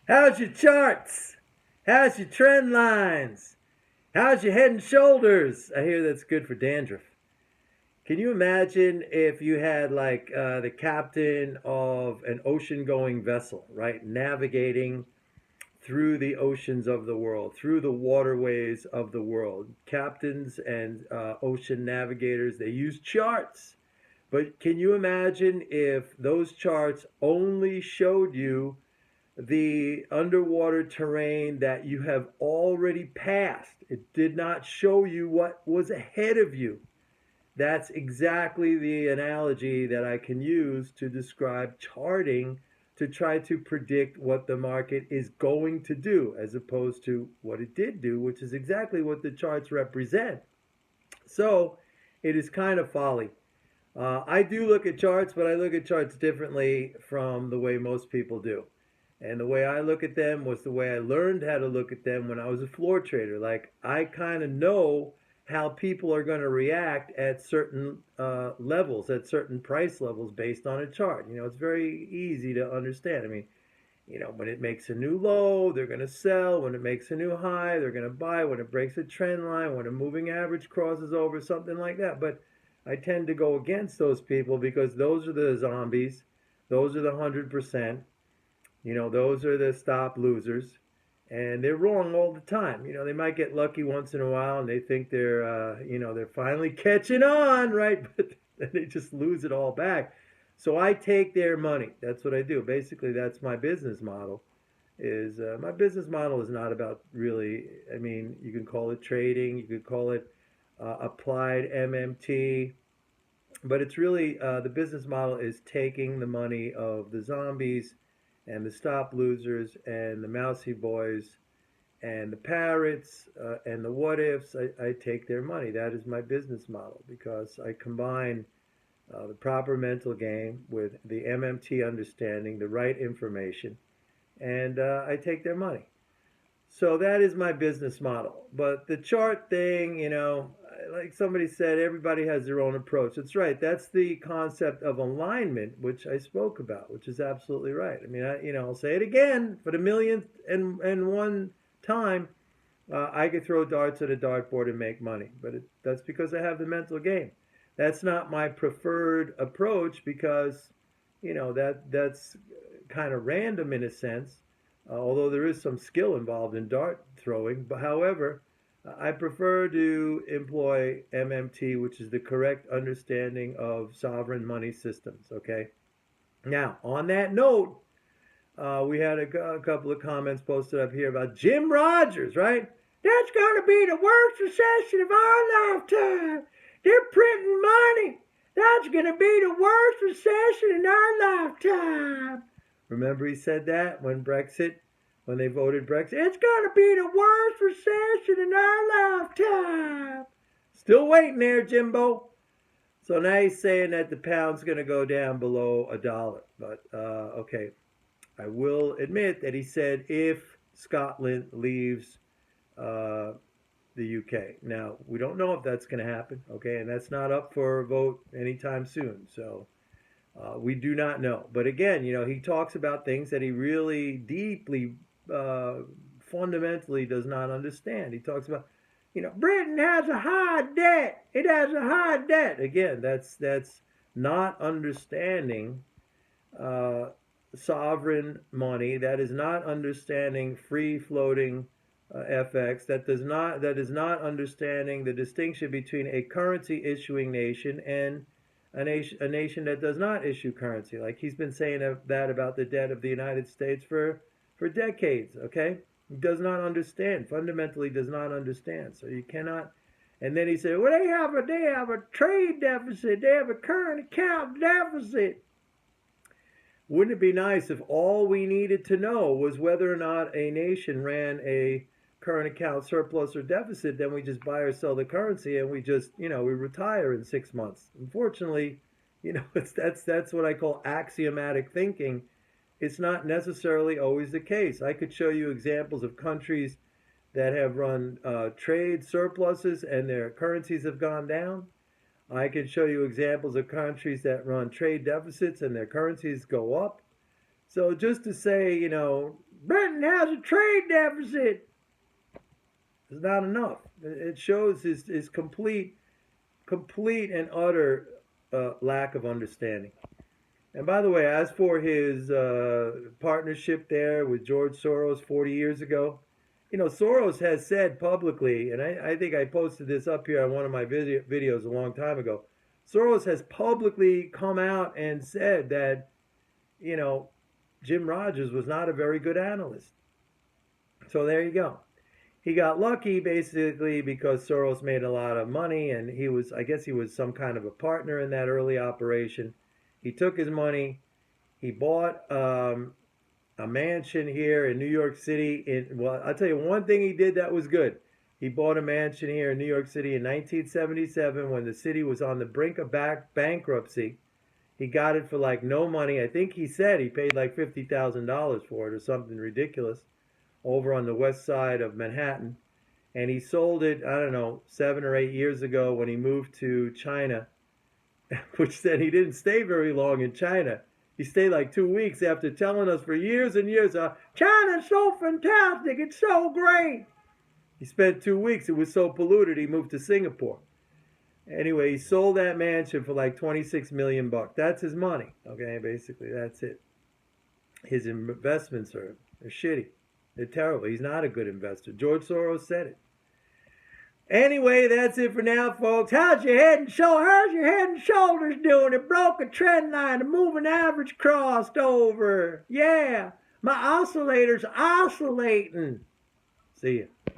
How's your charts? How's your trend lines? How's your head and shoulders? I hear that's good for dandruff. Can you imagine if you had like the captain of an ocean going vessel, right? Navigating through the oceans of the world, through the waterways of the world. Captains and ocean navigators, they use charts. But can you imagine if those charts only showed you the underwater terrain that you have already passed? It did not show you what was ahead of you. That's exactly the analogy that I can use to describe charting to try to predict what the market is going to do as opposed to what it did do, which is exactly what the charts represent. So it is kind of folly. I do look at charts, but I look at charts differently from the way most people do. And the way I look at them was the way I learned how to look at them when I was a floor trader. Like, I kind of know how people are going to react at certain levels, at certain price levels based on a chart. It's very easy to understand. I mean, when it makes a new low, they're going to sell. When it makes a new high, they're going to buy. When it breaks a trend line, when a moving average crosses over, something like that. But I tend to go against those people because those are the zombies. Those are the 100%. Those are the stop losers. And they're wrong all the time. They might get lucky once in a while and they think they're finally catching on, right? But then they just lose it all back. So I take their money. That's what I do. Basically, that's my business model. Is my business model is not about really. I mean, you can call it trading. You could call it applied MMT. But it's really the business model is taking the money of the zombies and the stop losers and the mousy boys and the parrots and the what ifs. I take their money. That is my business model because I combine the proper mental game with the MMT understanding, the right information, and I take their money. So that is my business model. But the chart thing, like somebody said, everybody has their own approach. That's right. That's the concept of alignment, which I spoke about, which is absolutely right. I mean, I'll say it again for the millionth and one time. I could throw darts at a dartboard and make money, but that's because I have the mental game. That's not my preferred approach because, that's kind of random in a sense, although there is some skill involved in dart throwing. But however, I prefer to employ MMT, which is the correct understanding of sovereign money systems. Okay. Now, on that note, we had a couple of comments posted up here about Jim Rogers, right? That's going to be the worst recession of our lifetime. They're printing money. That's going to be the worst recession in our lifetime. Remember he said that when they voted Brexit? It's going to be the worst recession in our lifetime. Still waiting there, Jimbo. So now he's saying that the pound's going to go down below $1. But, okay, I will admit that he said if Scotland leaves uh, the UK. Now, we don't know if that's going to happen, okay, and that's not up for a vote anytime soon. So we do not know. But again, he talks about things that he really deeply, uh, fundamentally does not understand. He talks about, Britain has a high debt. It has a high debt. Again, that's not understanding uh, sovereign money. That is not understanding free floating FX. That is not understanding the distinction between a currency issuing nation and a nation that does not issue currency. Like he's been saying that about the debt of the United States for decades. Okay, he does not understand. Fundamentally, does not understand. So you cannot. And then he said, "Well, they have a trade deficit. They have a current account deficit." Wouldn't it be nice if all we needed to know was whether or not a nation ran a current account surplus or deficit? Then we just buy or sell the currency and we just, we retire in 6 months. Unfortunately, that's what I call axiomatic thinking. It's not necessarily always the case. I could show you examples of countries that have run trade surpluses and their currencies have gone down. I can show you examples of countries that run trade deficits and their currencies go up. So just to say, Britain has a trade deficit. It's not enough. It shows his complete and utter lack of understanding. And by the way, as for his partnership there with George Soros 40 years ago, Soros has said publicly, and I think I posted this up here on one of my videos a long time ago. Soros has publicly come out and said that, Jim Rogers was not a very good analyst. So there you go. He got lucky basically because Soros made a lot of money, and I guess he was some kind of a partner in that early operation. He took his money. He bought a mansion here in New York City. Well, I'll tell you one thing he did that was good. He bought a mansion here in New York City in 1977 when the city was on the brink of bankruptcy. He got it for like no money. I think he said he paid like $50,000 for it or something ridiculous, over on the west side of Manhattan. And he sold it, I don't know, 7 or 8 years ago when he moved to China, which then he didn't stay very long in China. He stayed like 2 weeks after telling us for years and years, China's so fantastic, it's so great. He spent 2 weeks, it was so polluted, he moved to Singapore. Anyway, he sold that mansion for like 26 million bucks. That's his money, okay, basically, that's it. His investments are shitty. They're terrible. He's not a good investor. George Soros said it. Anyway, that's it for now, folks. How's your head and shoulders doing? It broke a trend line. The moving average crossed over. Yeah, my oscillator's oscillating. See ya.